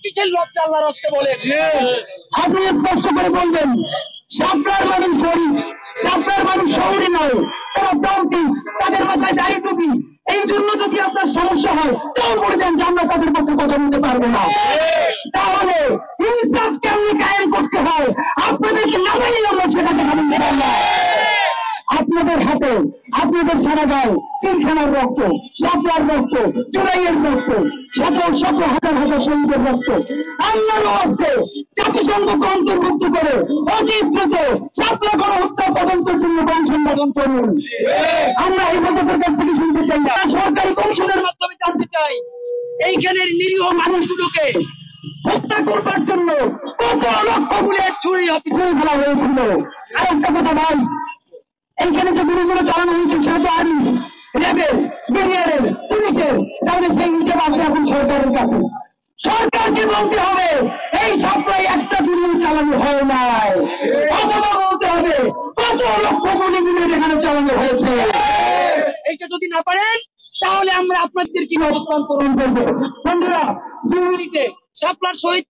কিসের লজ্জা আল্লাহর রাস্তে বলেন? আপনি স্পষ্ট করে বলবেন শাপলার মানুষ গরিব, শাপলার মানুষ শহরে নয়, তারা প্রান্তিক, তাদের মাথায় দাড়ি টুপি। এই জন্য যদি আপনার সমস্যা হয় তাও বলে দেন যে আমরা তাদের পক্ষে কথা বলতে পারবো না। তাহলে ইনসাফ কেমনি কায়েম করতে হয় আপনাদেরকে নামাই আমরা সেটাকে কারণ না। আপনাদের হাতে, আপনাদের সারা গায়ে তিনখানার রক্ত, শাপলার রক্ত, জুলাইয়ের রক্ত, শত শত হাজার হাজার শহীদের রক্ত। আল্লাহর হস্তে জাতিসংঘকে অন্তর্ভুক্ত করে অতি দ্রুত শাপলা গণহত্যা তদন্তের জন্য কমিশন গঠন করুন। আমরা হেফাজতের কাছ থেকে শুনতে চাই না, সরকারি কমিশনের মাধ্যমে জানতে চাই এইখানের নিরীহ মানুষগুলোকে হত্যা করবার জন্য কত লক্ষ বুলেট ছুরি ফেলা হয়েছিল। আর একটা কথা ভাই, এইখানে যে গুলিগুলো চালানো হয়েছে সেটা তো আর্মি, রেবেল, বিডিআরের, পুলিশের, তাহলে সেই হিসেব আছে এখন সরকারের কাছে। সরকারকে বলতে হবে এই সপ্তাহে একটা গুলি চালানো হয় নাই, অথবা বলতে হবে কত লক্ষ গুলিগুলো এখানে চালানো হয়েছে। এইটা যদি না পারেন তাহলে আমরা আপনাদের কি অবস্থান করুন করবো। বন্ধুরা 2 মিনিটে শাপলার শহীদ